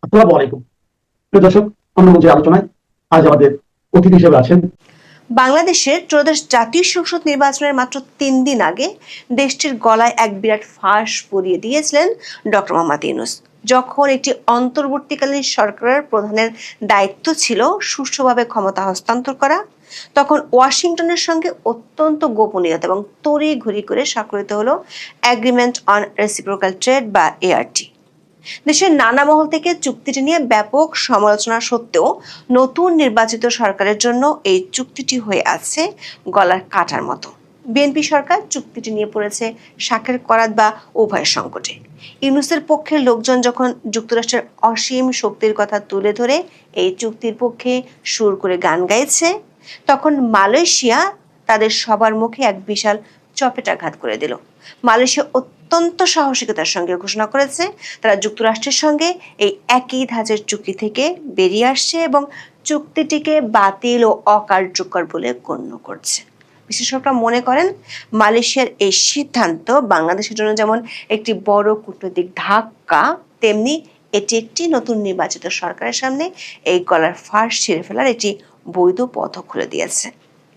আসসালামু আলাইকুম। প্রিয় দর্শক, অন্য মঞ্চের আলোচনায় আজ আমাদের অতিথি হিসেবে আছেন বাংলাদেশের ত্রয়োদশ জাতীয় সংসদ নির্বাচনের মাত্র ৩ দিন আগে দেশটির গলায় এক বিরাট ফাঁস পরিয়ে দিয়েছিলেন ডক্টর মোহাম্মদ ইউনূস। যখন একটি অন্তর্বর্তীকালীন সরকারের প্রধানের দায়িত্ব ছিল সুষ্ঠুভাবে ক্ষমতা হস্তান্তর করা, তখন ওয়াশিংটনের সঙ্গে অত্যন্ত গোপনীয়তা এবং তড়িঘড়ি করে স্বাক্ষরিত হলো এগ্রিমেন্ট অন রেসিপ্রোকাল ট্রেড বা এআরটি। দেশের নানা মহল থেকে চুক্তিটি নিয়ে ব্যাপক সমালোচনা সত্ত্বেও নতুন নির্বাচিত সরকারের জন্য এই চুক্তিটি হয়ে আছে গলার কাটার মতো। বিএনপি সরকার চুক্তিটি নিয়ে পড়েছে শাকের করাত বা উভয় সংকটে। ইউনূসের পক্ষের লোকজন যখন যুক্তরাষ্ট্রের অসীম শক্তির কথা তুলে ধরে এই চুক্তির পক্ষে সুর করে গান গাইছে, তখন মালয়েশিয়া তাদের সবার মুখে এক বিশাল চপেটাঘাত করে দিল। মালয়েশিয়া অত্যন্ত সাহসিকতার সঙ্গে ঘোষণা করেছে তারা যুক্তরাষ্ট্রের সঙ্গে এই একই ধাঁচের চুক্তি থেকে বেরিয়ে আসছে এবং চুক্তিটিকে বাতিল ও অকার্যকর বলে গণ্য করছে। বিশেষজ্ঞরা মনে করেন মালয়েশিয়ার এই সিদ্ধান্ত বাংলাদেশের জন্য যেমন একটি বড় কূটনৈতিক ধাক্কা, তেমনি এটি একটি নতুন নির্বাচিত সরকারের সামনে এই গলার ফাঁস ছিঁড়ে ফেলার একটি বৈধ পথ খুলে দিয়েছে।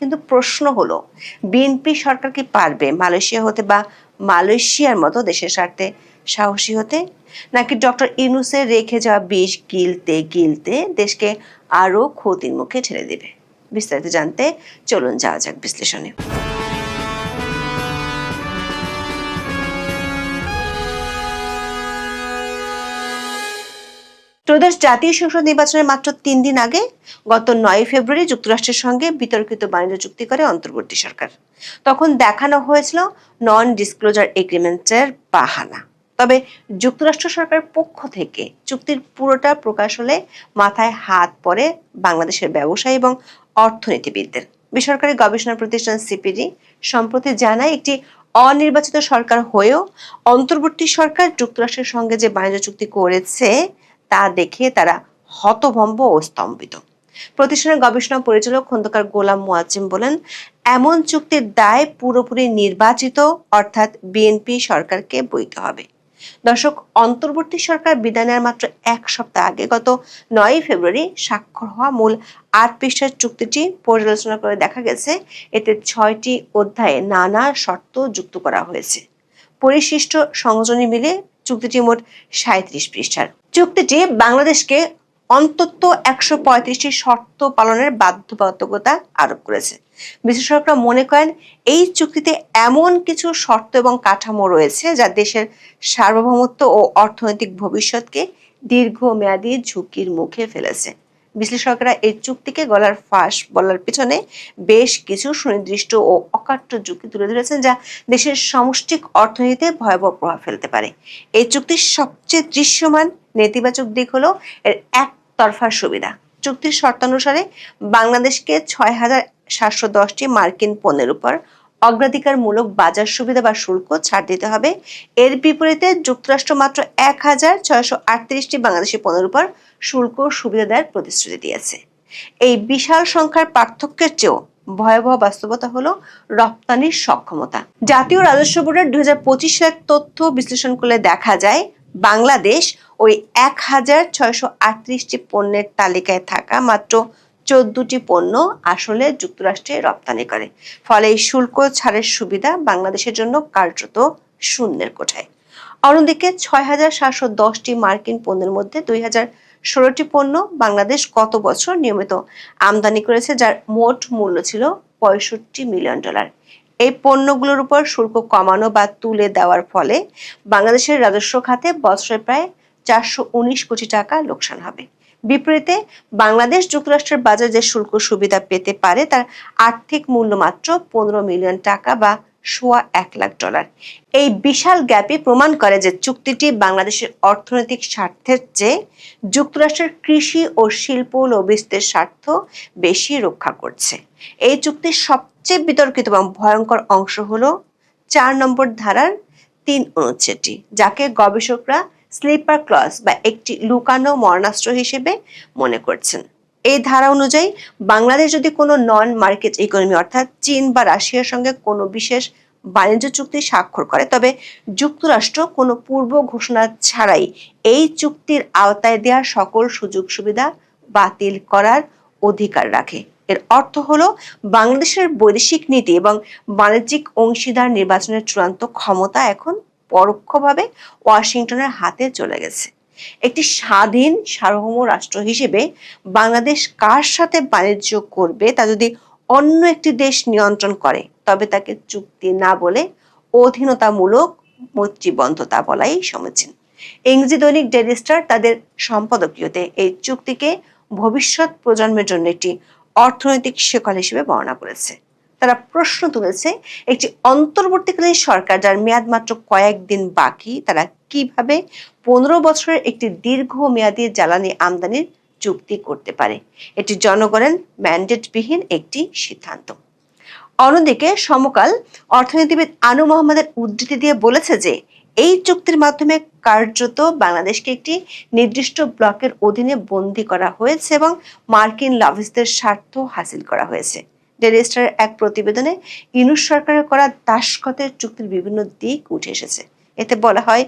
কিন্তু প্রশ্ন হলো, বিএনপি সরকার কি পারবে মালয়েশিয়া হতে বা মালয়েশিয়ার মতো দেশের স্বার্থে সাহসী হতে, নাকি ডক্টর ইউনূসের রেখে যাওয়া বিষ গিলতে গিলতে দেশকে আরো ক্ষতির মুখে ঠেলে দেবে? বিস্তারিত জানতে চলুন যাওয়া যাক বিশ্লেষণে। ত্রয়োদশ জাতীয় সংসদ নির্বাচনের মাত্র ৩ দিন আগে গত ৯ ফেব্রুয়ারি যুক্তরাষ্ট্রের সঙ্গে বিতর্কিত বাণিজ্য চুক্তি করে অন্তর্বর্তী সরকার। তখন দেখানো হয়েছিল নন ডিসক্লোজার এগ্রিমেন্টের বাহানা। তবে যুক্তরাষ্ট্র সরকারের পক্ষ থেকে চুক্তির পুরোটা প্রকাশ হলে মাথায় হাত পড়ে বাংলাদেশের ব্যবসায়ী এবং অর্থনীতিবিদদের। বেসরকারি গবেষণা প্রতিষ্ঠান সিপিডি সম্প্রতি জানায়, একটি অনির্বাচিত সরকার হয়েও অন্তর্বর্তী সরকার যুক্তরাষ্ট্রের সঙ্গে যে বাণিজ্য চুক্তি করেছে তা দেখে তারা হতভম্ব ও স্তম্ভিত। প্রতিষ্ঠানের গবেষণা পরিচালক খন্দকার গোলাম মুয়াজ্জেম বলেন, এমন চুক্তির দায় পুরোপুরি নির্বাচিত অর্থাৎ বিএনপি সরকারকে বইতে হবে। দর্শক, অন্তর্বর্তী সরকার বিদায় নেওয়ার মাত্র ১ সপ্তাহ আগে গত ৯ ফেব্রুয়ারি স্বাক্ষর হওয়া মূল ৮ পৃষ্ঠার চুক্তিটি পর্যালোচনা করে দেখা গেছে এতে ৬টি অধ্যায়ে নানা শর্ত যুক্ত করা হয়েছে। পরিশিষ্ট সংযোজনী মিলে চুক্তিটি মোট ৩৭ পৃষ্ঠার। চুক্তিটি বাংলাদেশকে অন্তত ১৩৫টি শর্ত পালনের বাধ্যবাধকতা আরোপ করেছে। বিশেষজ্ঞরা মনে করেন এই চুক্তিতে এমন কিছু শর্ত এবং কাঠামো রয়েছে যা দেশের সার্বভৌমত্ব ও অর্থনৈতিক ভবিষ্যৎকে দীর্ঘমেয়াদী ঝুঁকির মুখে ফেলেছে। বিশ্লেষকরা এই চুক্তিকে গলার ফাঁস বলার পেছনে বেশ কিছু সুনির্দিষ্ট ও অকাট্য যুক্তি তুলে ধরেছেন যা দেশের সামষ্টিক অর্থনীতিতে ভয়াবহ প্রভাব ফেলতে পারে। এই চুক্তির সবচেয়ে দৃশ্যমান নেতিবাচক দিক হলো এর একতরফা সুবিধা। চুক্তির শর্তানুসারে বাংলাদেশকে ৬,৭১০টি মার্কিন পণ্যের উপর অগ্রাধিকারমূলক বাজার সুবিধা বা শুল্ক ছাড় দিতে হবে। এর বিপরীতে যুক্তরাষ্ট্র মাত্র ১,৬৩৮টি বাংলাদেশি পণ্যের উপর শুল্ক সুবিধা দেওয়ার প্রতিশ্রুতি দিয়েছে। এই বিশাল সংখ্যার পার্থক্যের চেয়েও ভয়াবহ বাস্তবতা হলো রপ্তানির সক্ষমতা। জাতীয় রাজস্ব বোর্ডের ২০২৫ সালের তথ্য বিশ্লেষণ করলে দেখা যায়, বাংলাদেশ ওই ১,৬৩৮টি পণ্যের তালিকায় থাকা মাত্র ১৪টি পণ্য আসলে যুক্তরাষ্ট্রে রপ্তানি করে। ফলে এই শুল্ক ছাড়ের সুবিধা বাংলাদেশের জন্য কার্যত শূন্যের কোঠায়। অন্যদিকে ৬,৭১০টি মার্কিন পণ্যের মধ্যে ২,০১৬টি পণ্য বাংলাদেশ গত বছর নিয়মিত আমদানি করেছে, যার মোট মূল্য ছিল $৬৫ মিলিয়ন। এই পণ্যগুলোর উপর শুল্ক কমানো বা তুলে দেওয়ার ফলে বাংলাদেশের রাজস্ব খাতে বছরে প্রায় ৪১৯ কোটি টাকা লোকসান হবে। বিপরীতে বাংলাদেশ যুক্তরাষ্ট্রের বাজারে যে শুল্ক সুবিধা পেতে পারে তার আর্থিক মূল্য মাত্র ১৫ মিলিয়ন টাকা বা $১,০০,০০,০০০। এই বিশাল গ্যাপই প্রমাণ করে যে চুক্তিটি বাংলাদেশের অর্থনৈতিক স্বার্থের চেয়ে যুক্তরাষ্ট্রের কৃষি ও শিল্প লবিস্টদের স্বার্থ বেশি রক্ষা করছে। এই চুক্তির সবচেয়ে বিতর্কিত এবং ভয়ঙ্কর অংশ হলো ৪ নম্বর ধারার ৩ অনুচ্ছেদটি, যাকে গবেষকরা স্লিপার ক্লজ বা একটি লুকানো মরণাস্ত্র হিসেবে মনে করছেন। এই ধারা অনুযায়ী বাংলাদেশ যদি কোনো নন মার্কেট ইকোনমি অর্থাৎ চীন বা রাশিয়ার সঙ্গে কোনো বিশেষ বাণিজ্য চুক্তি স্বাক্ষর করে, তবে যুক্তরাষ্ট্র কোনো পূর্ব ঘোষণা ছাড়াই এই চুক্তির আওতায় দেওয়া সকল সুযোগ সুবিধা বাতিল করার অধিকার রাখে। এর অর্থ হলো বাংলাদেশের বৈদেশিক নীতি এবং বাণিজ্যিক অংশীদার নির্বাচনের চূড়ান্ত ক্ষমতা এখন পরোক্ষভাবে ওয়াশিংটনের হাতে চলে গেছে। একটি স্বাধীন সার্বভৌম রাষ্ট্র হিসেবে বাংলাদেশ কার সাথে বাণিজ্য করবে তা যদি অন্য একটি দেশ নিয়ন্ত্রণ করে, তবে তাকে চুক্তি না বলে অধীনতামূলক মৈত্রীবদ্ধতা বলাই সমীচীন। ইংরেজি দৈনিক ডেইলি স্টার তাদের সম্পাদকীয়তে এই চুক্তিকে ভবিষ্যৎ প্রজন্মের জন্য একটি অর্থনৈতিক শিকল হিসেবে বর্ণনা করেছে। তারা প্রশ্ন তুলেছে, একটি অন্তর্বর্তীকালীন সরকার যার মেয়াদ মাত্র কয়েকদিন বাকি, তারা কিভাবে 15 বছরের একটি দীর্ঘমেয়াদী জ্বালানি আমদানির চুক্তি করতে পারে? এটি জনগণের ম্যান্ডেটবিহীন একটি সিদ্ধান্ত। অন্যদিকে সমকাল অর্থনীতিবিদ আনু মোহাম্মদের উদ্ধৃতি দিয়ে বলেছে যে এই চুক্তির মাধ্যমে কার্যত বাংলাদেশকে একটি নির্দিষ্ট ব্লকের অধীনে বন্দী করা হয়েছে এবং মার্কিন লবিস্টদের স্বার্থ হাসিল করা হয়েছে। ডেইলি স্টারের এক প্রতিবেদনে ইউনূস সরকারের করা দাসখতের চুক্তির বিভিন্ন দিক উঠে এসেছে। এতে বলা হয়,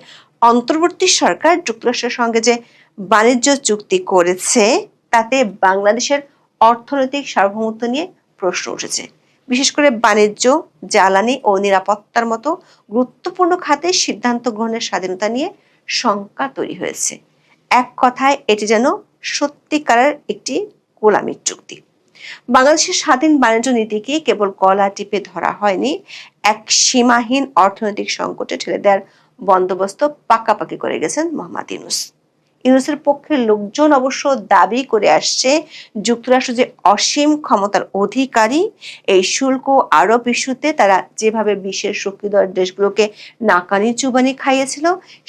অন্তর্বর্তী সরকার যুক্তরাষ্ট্রের সঙ্গে যে বাণিজ্য চুক্তি করেছে তাতে বাংলাদেশের অর্থনৈতিক সার্বভৌমত্ব নিয়ে প্রশ্ন উঠেছে। বিশেষ করে বাণিজ্য, জ্বালানি ও নিরাপত্তার মতো গুরুত্বপূর্ণ খাতে সিদ্ধান্ত গ্রহণের স্বাধীনতা নিয়ে শঙ্কা তৈরি হয়েছে। এক কথায় এটি যেন সত্যিকারের একটি গোলামির চুক্তি। বাংলাদেশের স্বাধীন বাণিজ্য নীতিকে কেবল গলা টিপে ধরা হয়নি, এক সীমাহীন অর্থনৈতিক সংকটে ঠেলে দেওয়ার বন্দোবস্ত পাকাপাকি করে গেছেন মোহাম্মদ ইউনূস। ইউনূসের পক্ষের লোকজন অবশ্য দাবি করে আসছে, যুক্তরাষ্ট্র যে অসীম ক্ষমতার অধিকারী, এই শুল্ক আরোপ ইস্যুতে তারা যেভাবে বিশ্বের শক্তিধর দেশগুলোকে নাকানি চুবানি খাইয়েছিল,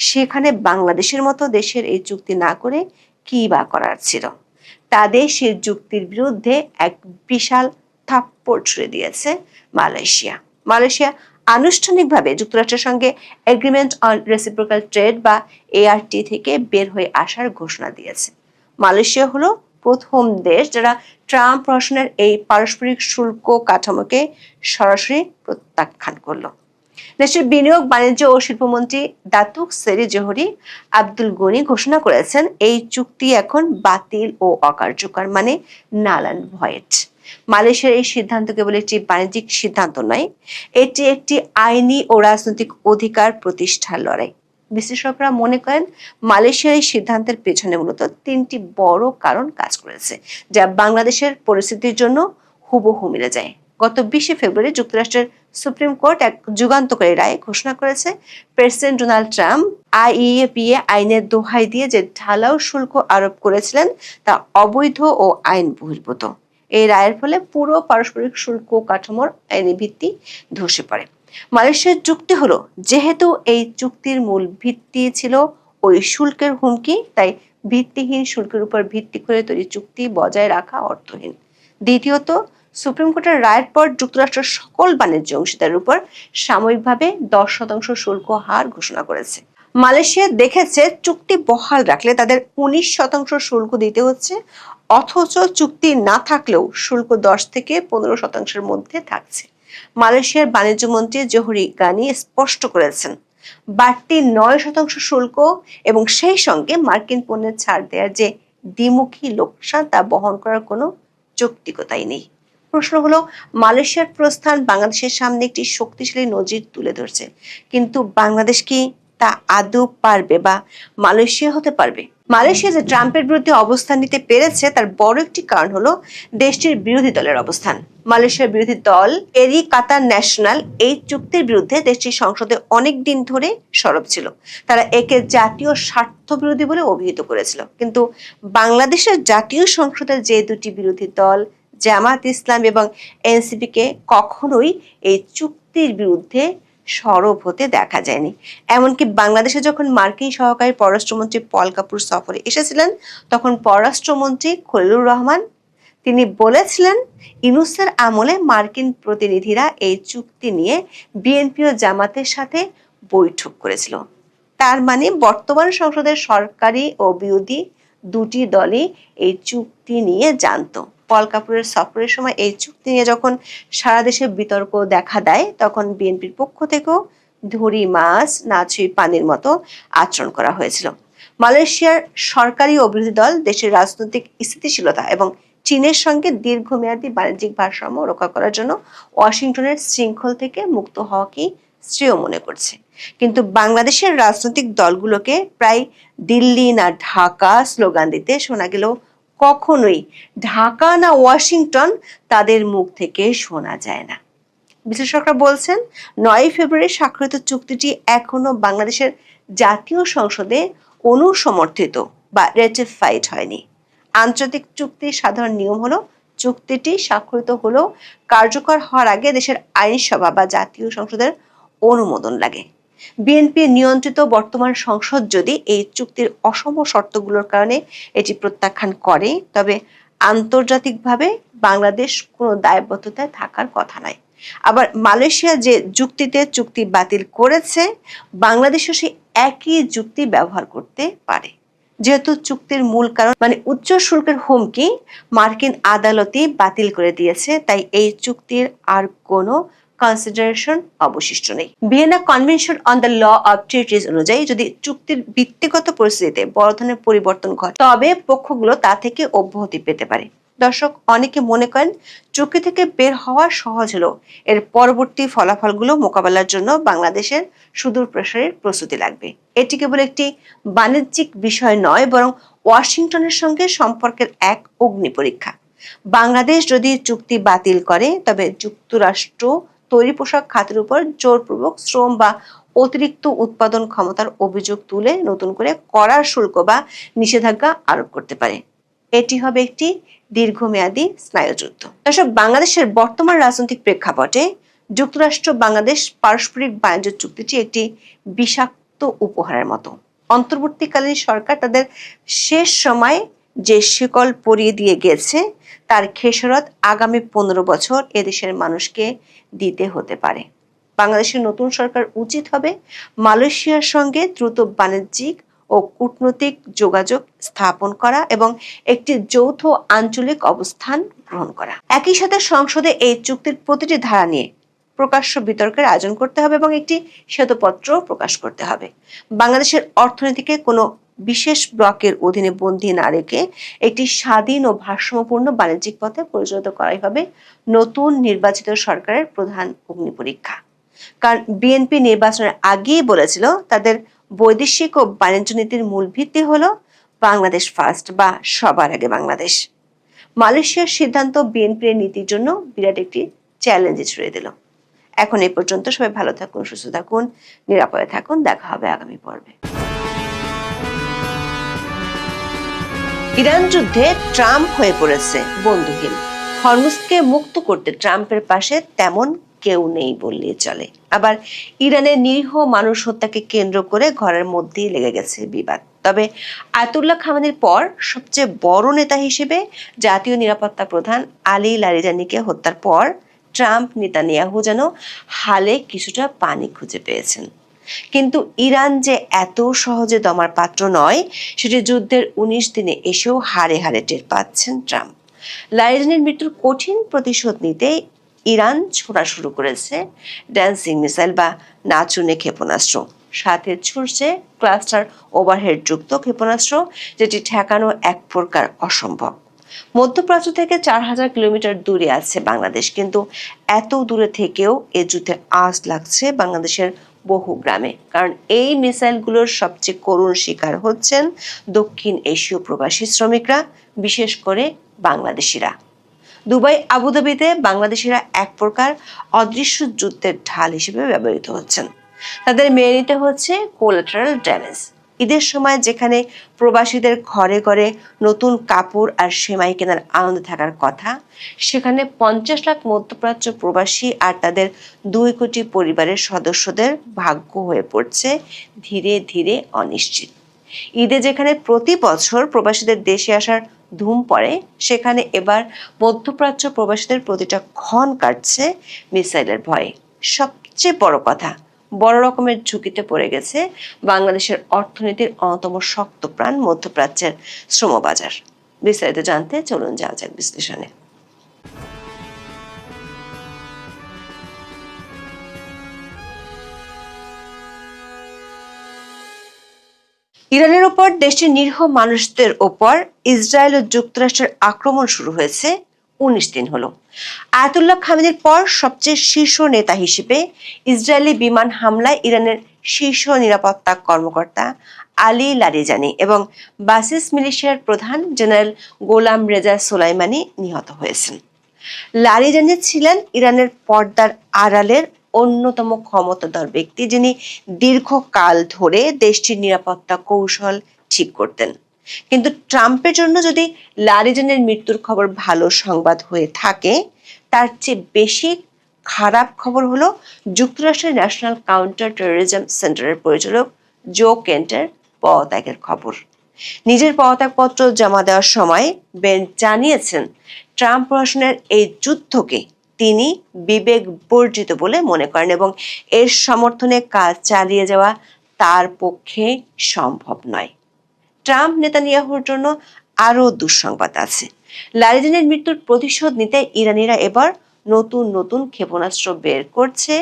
সেখানে বাংলাদেশের মতো দেশের এই চুক্তি না করে কি বা করার ছিল? তাদের সেই যুক্তির বিরুদ্ধে এক বিশাল থাপ্পড় ছুড়ে দিয়েছে মালয়েশিয়া আনুষ্ঠানিকভাবে যুক্তরাষ্ট্রের সঙ্গে এগ্রিমেন্ট অন রেসিপ্রোকাল ট্রেড বা ART থেকে বের হয়ে আসার ঘোষণা দিয়েছে। মালয়েশিয়া হলো প্রথম দেশ যারা ট্রাম্প প্রশাসনের এই পারস্পরিক শুল্ক কাঠামোকে সরাসরি প্রত্যাখ্যান করলো। দেশের বিনিয়োগ, বাণিজ্য ও শিল্পমন্ত্রী দাতুক সেরি জোহরি আব্দুল গনি ঘোষণা করেছেন, এই চুক্তি এখন বাতিল ও অকার্যকর, মানে নাল অ্যান্ড ভয়েড। মালয়েশিয়ার এই সিদ্ধান্ত কেবল একটি বাণিজ্যিক সিদ্ধান্ত নয়, এটি একটি আইনি ও রাজনৈতিক অধিকার প্রতিষ্ঠার লড়াই। বিশ্লেষকরা মনে করেন, মালয়েশিয়ার এই সিদ্ধান্তের পেছনে মূলত 3টি বড় কারণ কাজ করেছে, যা বাংলাদেশের পরিস্থিতির জন্য হুবহু মিলে যায়। গত 20 ফেব্রুয়ারি যুক্তরাষ্ট্রের সুপ্রিম কোর্ট এক যুগান্তকারী রায় ঘোষণা করেছে, প্রেসিডেন্ট ডোনাল্ড ট্রাম্প IEEPA আইনের দোহাই দিয়ে যে ঢালাও শুল্ক আরোপ করেছিলেন তা অবৈধ ও আইন বহির্ভূত। এই রায়ের ফলে পুরো পারস্পরিক শুল্ক কাঠামোর আইনি ভিত্তি ধসে পড়ে। মালয়েশিয়ার যুক্তি হলো, যেহেতু এই চুক্তির মূল ভিত্তি ছিল ওই শুল্কের হুমকি, তাই ভিত্তিহীন শুল্কের উপর ভিত্তি করে তৈরি চুক্তি বজায় রাখা অর্থহীন। দ্বিতীয়ত, সুপ্রিম কোর্টের রায়ের পর যুক্তরাষ্ট্রের সকল বাণিজ্য অংশীদারের উপর সাময়িকভাবে 10% শুল্ক হার ঘোষণা করেছে। মালয়েশিয়া দেখেছে চুক্তি বহাল রাখলে তাদের 19% শুল্ক দিতে হচ্ছে, অথচ চুক্তি না থাকলেও শুল্ক 10 থেকে 15%-এর মধ্যে থাকছে। মালয়েশিয়ার বাণিজ্য মন্ত্রী জোহরি গানি স্পষ্ট করেছেন, বাড়তি 9% শুল্ক এবং সেই সঙ্গে মার্কিন পণ্যের ছাড় দেওয়ার যে দ্বিমুখী লোকসান তা বহন করার কোনো যৌক্তিকতাই নেই। প্রশ্ন হলো, মালয়েশিয়ার প্রস্থান বাংলাদেশের সামনে একটি শক্তিশালী নজির তুলে ধরছে, কিন্তু বাংলাদেশ কি তা আদৌ পারবে বা মালয়েশিয়া হতে পারবে? মালয়েশিয়া যে ট্রাম্পের বিরুদ্ধে অবস্থান নিতে পেরেছে তার বড় একটি কারণ হলো দেশটির বিরোধী দলের অবস্থান। মালয়েশিয়ার বিরোধী দল পেরিকাতান ন্যাশনাল এই চুক্তির বিরুদ্ধে দেশটির সংসদে অনেক দিন ধরে সরব ছিল। তারা একে জাতীয় স্বার্থ বিরোধী বলে অভিহিত করেছিল, কিন্তু বাংলাদেশের জাতীয় সংসদের যে দুটি বিরোধী দল জামাত ইসলাম এবং NCP কে কখনোই এই চুক্তির বিরুদ্ধে সরব হতে দেখা যায়নি। এমনকি বাংলাদেশে যখন মার্কিন সহকারী পররাষ্ট্রমন্ত্রী পল কাপুর সফরে এসেছিলেন, তখন পররাষ্ট্রমন্ত্রী খলিলুর রহমান তিনি বলেছিলেন, ইউনূসের আমলে মার্কিন প্রতিনিধিরা এই চুক্তি নিয়ে বিএনপি ও জামাতের সাথে বৈঠক করেছিল। তার মানে বর্তমান সংসদের সরকারি ও বিরোধী দুটি দলই এই চুক্তি নিয়ে জানতো। পল কাপুরের সফরের সময় এই চুক্তি নিয়ে যখন সারা দেশে বিতর্ক দেখা দেয়, তখন বিএনপির পক্ষ থেকেও ধরি মাছ না ছুঁই পানির মতো আচরণ করা হয়েছিল। মালয়েশিয়ার সরকারি ও বিরোধী দল দেশের রাজনৈতিক স্থিতিশীলতা এবং চীনের সঙ্গে দীর্ঘমেয়াদী বাণিজ্যিক ভারসাম্য রক্ষা করার জন্য ওয়াশিংটনের শৃঙ্খল থেকে মুক্ত হওয়াকেই শ্রেয় মনে করছে। কিন্তু বাংলাদেশের রাজনৈতিক দলগুলোকে প্রায় দিল্লি না ঢাকা স্লোগান দিতে শোনা গেলেও কখনোই ঢাকা না ওয়াশিংটন তাদের মুখ থেকে শোনা যায় না। বিশ্লেষকরা বলছেন, 9 ফেব্রুয়ারি স্বাক্ষরিত চুক্তিটি এখনো বাংলাদেশের জাতীয় সংসদে অনুসমর্থিত বা রেটিফাইড হয়নি। আন্তর্জাতিক চুক্তির সাধারণ নিয়ম হলো চুক্তিটি স্বাক্ষরিত হলেও কার্যকর হওয়ার আগে দেশের আইনসভা বা জাতীয় সংসদের অনুমোদন লাগে। বিএনপি নিয়ন্ত্রিত বর্তমান সংসদ যদি এই চুক্তির অসম শর্তগুলোর কারণে এটি প্রত্যাখ্যান করে, তবে আন্তর্জাতিকভাবে বাংলাদেশ কোনো দায়বদ্ধতায় থাকার কথা নয়। আবার মালয়েশিয়া যে যুক্তিতে চুক্তি বাতিল করেছে, বাংলাদেশও সেই একই যুক্তি ব্যবহার করতে পারে। যেহেতু চুক্তির মূল কারণ মানে উচ্চ শুল্কের হুমকি মার্কিন আদালতই বাতিল করে দিয়েছে, তাই এই চুক্তির আর কোনো কনসিডারেশন অবশিষ্ট নেই। Vienna convention on the law of treaties অনুযায়ী যদি চুক্তির ভিত্তিগত পরিস্থিতিতে বড় ধরনের পরিবর্তন ঘটে, তবে পক্ষগুলো তা থেকে অব্যাহতি পেতে পারে। দর্শক, অনেকে মনে করেন চুক্তি থেকে বের হওয়া সহজ হলেও এর পরবর্তী ফলাফলগুলো মোকাবেলার জন্য বাংলাদেশের সুদূর প্রসারের প্রস্তুতি লাগবে। এটি কেবল একটি বাণিজ্যিক বিষয় নয়, বরং ওয়াশিংটনের সঙ্গে সম্পর্কের এক অগ্নি পরীক্ষা। বাংলাদেশ যদি চুক্তি বাতিল করে, তবে যুক্তরাষ্ট্র তৈরি পোশাক খাতের উপর জোরপূর্বক শ্রম বা অতিরিক্ত উৎপাদন ক্ষমতার অভিযোগ তুলে নতুন করে কড়া শুল্ক বা নিষেধাজ্ঞা আরোপ করতে পারে। এটি হবে একটি দীর্ঘমেয়াদী স্নায়ুযুদ্ধ। দর্শক, বাংলাদেশের বর্তমান রাজনৈতিক প্রেক্ষাপটে যুক্তরাষ্ট্র বাংলাদেশ পারস্পরিক বাণিজ্য চুক্তিটি একটি বিষাক্ত উপহারের মতো। অন্তর্বর্তীকালীন সরকার তাদের শেষ সময় যে শিকল পরিয়ে দিয়ে গেছে, তার খেসারত আগামী 15 বছর এদেশের মানুষকে দিতে হতে পারে। বাংলাদেশের নতুন সরকার উচিত হবে মালয়েশিয়ার সঙ্গে দ্রুত বাণিজ্যিক ও কূটনৈতিক যোগাযোগ স্থাপন করা এবং একটি যৌথ আঞ্চলিক অবস্থান গ্রহণ করা। একই সাথে সংসদে এই চুক্তির প্রতিটি ধারা নিয়ে প্রকাশ্য বিতর্কের আয়োজন করতে হবে এবং একটি শ্বেতপত্র প্রকাশ করতে হবে। বাংলাদেশের অর্থনীতিকে কোনো বিশেষ ব্লকের অধীনে বন্দী না রেখে একটি স্বাধীন ও ভারসাম্যপূর্ণ বাণিজ্যিক পথে পরিচালিত করাই হবে নতুন নির্বাচিত সরকারের প্রধান অগ্নি পরীক্ষা। কারণ বিএনপি নির্বাচনের আগেই বলেছিল তাদের বৈদেশিক ও বাণিজ্য নীতির মূল ভিত্তি হলো বাংলাদেশ ফার্স্ট বা সবার আগে বাংলাদেশ। মালয়েশিয়ার সিদ্ধান্ত বিএনপির নীতির জন্য বিরাট একটি চ্যালেঞ্জে ছুড়ে দিল। এখন এই পর্যন্ত। সবাই ভালো থাকুন, সুস্থ থাকুন, নিরাপদে থাকুন। দেখা হবে আগামী পর্বে। ইরান যুদ্ধে ট্রাম্প হয়ে পড়েছে বন্ধুহীন। হরমুজকে মুক্ত করতে ট্রাম্পের পাশে তেমন কেউ নেই বললেই চলে। আবার ইরানের নিরীহ মানুষ হত্যাকে কেন্দ্র করে ঘরের মধ্যেই লেগে গেছে বিবাদ। তবে আয়াতুল্লাহ খামেনির পর সবচেয়ে বড় নেতা হিসেবে জাতীয় নিরাপত্তা প্রধান আলী লারিজানিকে হত্যার পর ট্রাম্প নেতানিয়াহু যেন হালে কিছুটা পানি খুঁজে পেয়েছেন। কিন্তু ইরান যে এত সহজে দমার পাত্র নয়, সেটি যুদ্ধের 19 দিনে এসেও হাড়ে হাড়ে টের পাচ্ছেন ট্রাম্প। লারিজানির মৃত্যুর কঠিন প্রতিশোধ নিতে ইরান ছোড়া শুরু করেছে ড্যান্সিং মিসাইল বা নাচুনে ক্ষেপণাস্ত্র। সাথে ছুটছে ক্লাস্টার ওভারহেড যুক্ত ক্ষেপণাস্ত্র, যেটি ঠেকানো এক প্রকার অসম্ভব। মধ্যপ্রাচ্য থেকে 4000 কিলোমিটার দূরে আছে বাংলাদেশ, কিন্তু এত দূরে থেকেও এ যুদ্ধের আঁচ লাগছে বাংলাদেশের বহু গ্রামে। কারণ এই মিসাইলগুলোর সবচেয়ে করুণ শিকার হচ্ছেন দক্ষিণ এশীয় প্রবাসী শ্রমিকরা, বিশেষ করে বাংলাদেশিরা। দুবাই, আবুধাবিতে বাংলাদেশিরা এক প্রকার অদৃশ্য যুদ্ধের ঢাল হিসেবে ব্যবহৃত হচ্ছেন। তাদের মেনে নিতে হচ্ছে কোলাটারাল ড্যামেজ। ঈদের সময় যেখানে প্রবাসীদের ঘরে ঘরে নতুন কাপড় আর সেমাই কেনার আনন্দ থাকার কথা, সেখানে 50 লাখ মধ্যপ্রাচ্য প্রবাসী আর তাদের 2 কোটি পরিবারের সদস্যদের ভাগ্য হয়ে পড়ছে ধীরে ধীরে অনিশ্চিত। ঈদে যেখানে প্রতি বছর প্রবাসীদের দেশে আসার ধুম পড়ে, সেখানে এবার মধ্যপ্রাচ্য প্রবাসীদের প্রতিটা ক্ষণ কাটছে মিসাইলের ভয়ে। সবচেয়ে বড় কথা, বড় রকমের ঝুঁকিতে পড়ে গেছে বাংলাদেশের অর্থনীতির অন্যতম শক্ত প্রাণ মধ্যপ্রাচ্যের শ্রমবাজার। বিস্তারিত জানতে চলুন যাওয়া যাক বিশ্লেষণে। ইরানের ওপর দেশটির নিরীহ মানুষদের ওপর ইসরায়েল ও যুক্তরাষ্ট্রের আক্রমণ শুরু হয়েছে ১৯ দিন হলো। আয়াতুল্লাহ খামেনির পর সবচেয়ে শীর্ষ নেতা হিসেবে ইসরায়েলি বিমান হামলায় ইরানের শীর্ষ নিরাপত্তা কর্মকর্তা আলী লারিজানি এবং বাসিস মিলিশিয়ার প্রধান জেনারেল গোলাম রেজা সোলাইমানি নিহত হয়েছেন। লারিজানি ছিলেন ইরানের পর্দার আড়ালের অন্যতম ক্ষমতাধর ব্যক্তি, যিনি দীর্ঘকাল ধরে দেশটির নিরাপত্তা কৌশল ঠিক করতেন। কিন্তু ট্রাম্পের জন্য যদি লারিজানির মৃত্যুর খবর ভালো সংবাদ হয়ে থাকে, তার চেয়ে বেশি খারাপ খবর হলো যুক্তরাষ্ট্রের ন্যাশনাল কাউন্টার টেরোরিজম সেন্টারের পরিচালক জো কেন্টের পদত্যাগের খবর। নিজের পদত্যাগপত্র জমা দেওয়ার সময় বেন জানিয়েছেন, ট্রাম্প প্রশাসনের এই যুদ্ধকে তিনি বিবেক বর্জিত বলে মনে করেন এবং এর সমর্থনে কাজ চালিয়ে যাওয়া তার পক্ষে সম্ভব নয়। ট্রাম্প নেতানিয়াহুর জন্য আরও দুঃসংবাদ আছে। লারিজানির মৃত্যুর প্রতিশোধ নিতে ইরানিরা এবার নতুন নতুন ক্ষেপণাস্ত্র বের করছে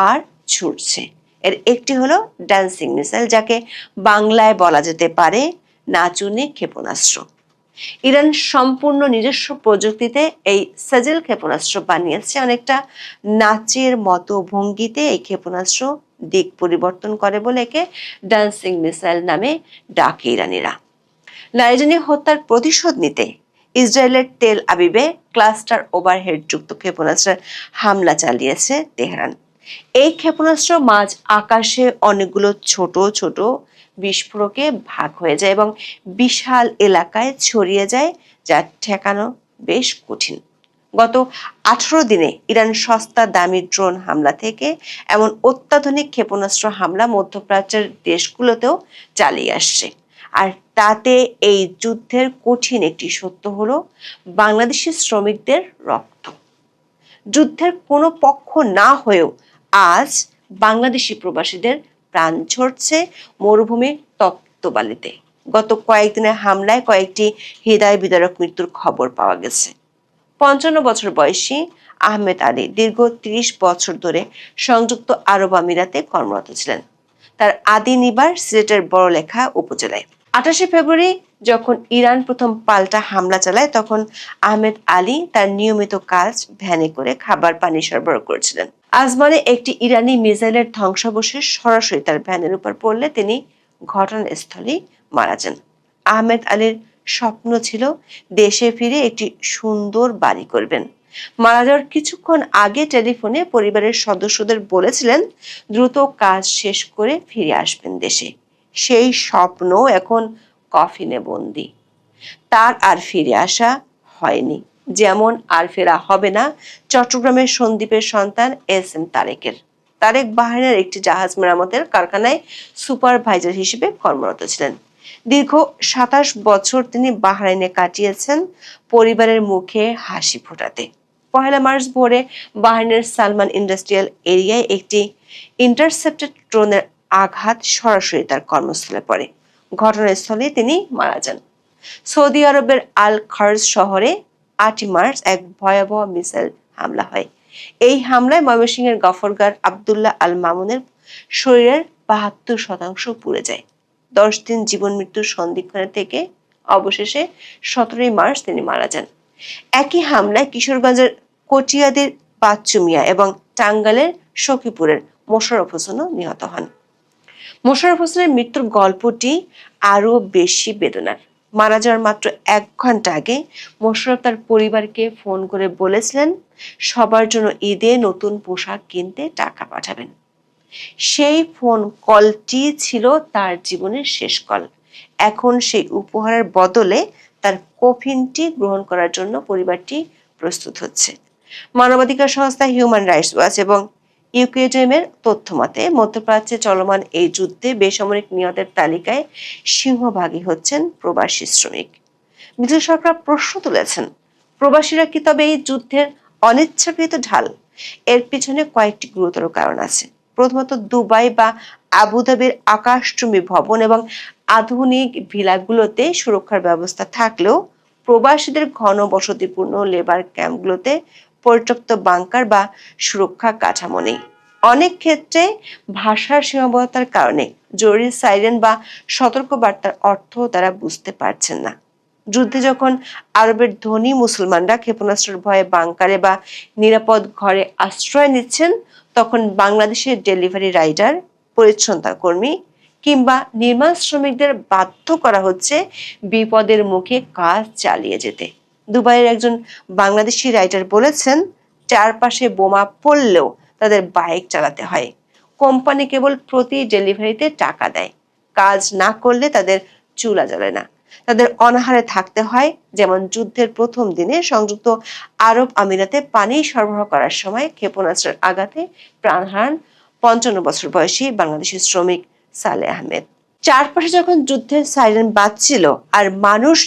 আর ছুটছে। এর একটি হলো ড্যান্সিং মিসাইল, যাকে বাংলায় বলা যেতে পারে নাচুনে ক্ষেপণাস্ত্র। ইরান সম্পূর্ণ নিজস্ব প্রযুক্তিতে এই সাজেল ক্ষেপণাস্ত্র বানিয়েছে। অনেকটা নাচের মতো ভঙ্গিতে এই ক্ষেপণাস্ত্র দিক পরিবর্তন করে বলে একে ডান্সিং মিসাইল নামে ডাকে ইরানিরা। লারিজানি হত্যার প্রতিশোধ নিতে ইসরায়েলের তেল আবিবে ক্লাস্টার ওভারহেড যুক্ত ক্ষেপণাস্ত্রের হামলা চালিয়েছে তেহরান। এই ক্ষেপণাস্ত্র মাঝ আকাশে অনেকগুলো ছোট ছোট বিস্ফোরকে ভাগ হয়ে যায় এবং বিশাল এলাকায় ছড়িয়ে যায়, যা ঠেকানো বেশ কঠিন। গত 18 দিনে ইরান সস্তা দামি ড্রোন হামলা থেকে এমন অত্যাধুনিক ক্ষেপণাস্ত্র হামলা মধ্যপ্রাচ্যের দেশগুলোতেও চালিয়ে আসছে। আর তাতে এই যুদ্ধের কঠিন একটি সত্য হলো বাংলাদেশি শ্রমিকদের রক্ত। যুদ্ধের কোনো পক্ষ না হয়েও আজ বাংলাদেশি প্রবাসীদের প্রাণ ঝরছে মরুভূমির তপ্তবালিতে। গত কয়েকদিনের হামলায় কয়েকটি হৃদয় বিদারক মৃত্যুর খবর পাওয়া গেছে। 55 বছর বয়সী আহমেদ আলী দীর্ঘ 30 বছর ধরে সংযুক্ত আরব আমিরাতে কর্মরত ছিলেন। তার আদি নিবাস সিলেটের বড়লেখা উপজেলায়। 28শে ফেব্রুয়ারি যখন ইরান প্রথম পাল্টা হামলা চালায়, তখন আহমেদ আলী তার নিয়মিত কাজ ভ্যানে করে খাবার পানি সরবরাহ করেছিলেন। আজমানে একটি ইরানি মিসাইলের ধ্বংসাবশেষ সরাসরি তার ভ্যানের উপর পড়লে তিনি ঘটনাস্থলেই মারা যান। আহমেদ আলীর স্বপ্ন ছিল দেশে ফিরে একটি সুন্দর বাড়ি করবেন। মারা যাওয়ার কিছুক্ষণ আগে টেলিফোনে পরিবারের সদস্যদের বলেছিলেন দ্রুত কাজ শেষ করে ফিরে আসবেন দেশে। সেই স্বপ্ন এখন কফিনে বন্দি। তার আর ফিরে আসা হয়নি, যেমন আর ফেরা হবে না চট্টগ্রামের সন্দ্বীপের সন্তান এস.এম. তারেকের। তারেক বাহরাইনের একটি জাহাজ মেরামতের কারখানায় সুপারভাইজার হিসেবে কর্মরত ছিলেন। দীর্ঘ 27 বছর তিনি বাহরাইনে কাটিয়েছেন পরিবারের মুখে হাসি ফোটাতে। 1 মার্চ ভোরে বাহরাইনের সালমান ইন্ডাস্ট্রিয়াল এরিয়ায় একটি ইন্টারসেপ্টেড ড্রোনের আঘাত সরাসরি তার কর্মস্থলে পড়ে। ঘটনাস্থলে তিনি মারা যান। সৌদি আরবের আল খার্জ শহরে 8 মার্চ এক ভয়াবহ মিসাইল হামলা হয়। এই হামলায় ময়মনসিংহের গফরগাঁর আব্দুল্লাহ আল মামুনের শরীরের 72% পুড়ে যায়। 10 দিন জীবন মৃত্যুর সন্ধিক্ষণে থেকে অবশেষে 17 মার্চ তিনি মারা যান। একই হামলায় কিশোরগঞ্জের কটিয়াদির বাচ্চু মিয়া এবং টাঙ্গাইলের সখীপুরের মোশাররফ হোসেনও নিহত হন। মোশাররফ হোসেনের মৃত্যুর গল্পটি আরো বেশি বেদনার। মারা যাওয়ার মাত্র 1 ঘন্টা আগে মোশাররফ তার পরিবারকে ফোন করে বলেছিলেন সবার জন্য ঈদে নতুন পোশাক কিনতে টাকা পাঠাবেন। সেই ফোন কলটি ছিল তার জীবনের শেষ কল। এখন সেই উপহারের বদলে তার কফিনটি গ্রহণ করার জন্য পরিবারটি প্রস্তুত হচ্ছে। মানবাধিকার সংস্থা হিউম্যান রাইটস ওয়াচ এবং ইউকেডিএমের তথ্য মতে মধ্যপ্রাচ্যে চলমান এই যুদ্ধে বেসামরিক নিহতের তালিকায় সিংহভাগই হচ্ছেন প্রবাসী শ্রমিক। বিশ্লেষকরা প্রশ্ন তুলেছেন, প্রবাসীরা কি তবে এই যুদ্ধের অনিচ্ছাকৃত ঢাল? এর পিছনে কয়েকটি গুরুতর কারণ আছে। প্রথমত, দুবাই বা আবুধাবির আকাশচুম্বী ভবন এবং আধুনিক ভিলাগুলোতে সুরক্ষার ব্যবস্থা থাকলেও প্রবাসীদের ঘন বসতিপূর্ণ লেবার ক্যাম্পগুলোতে পর্যাপ্ত বাংকার বা সুরক্ষা কাঠামো নেই। অনেক ক্ষেত্রে ভাষার সীমাবদ্ধতার কারণে জরুরি সাইরেন বা সতর্কবার্তার অর্থ তারা বুঝতে পারছেন না। যুদ্ধে যখন আরবের ধনী মুসলমানরা ক্ষেপণাস্ত্রের ভয়ে বাংকারে বা নিরাপদ ঘরে আশ্রয় নিচ্ছেন, তখন বাংলাদেশের ডেলিভারি রাইডার, পরিচ্ছন্নতা কর্মী কিংবা নির্মাণ শ্রমিকদের বাধ্য করা হচ্ছে বিপদের মুখে কাজ চালিয়ে যেতে। দুবাইয়ের একজন বাংলাদেশি রাইডার বলেছেন, চারপাশে বোমা পড়লেও তাদের বাইক চালাতে হয়। কোম্পানি কেবল প্রতি ডেলিভারিতে টাকা দেয়, কাজ না করলে তাদের চুলা জ্বলে না। তাদের অনাহারে থাকতে হয়, যেমন যুদ্ধের প্রথম দিনে সংযুক্ত আরব আমিরাতে পানি সরবরাহ করার সময় ক্ষেপণাস্ত্রের আঘাতে প্রাণ হারান 55 বছর বয়সী বাংলাদেশি শ্রমিক সালেহ আহমেদ। চারপাশে যখন যুদ্ধের সাইরেন বাজছিল আর মানুষ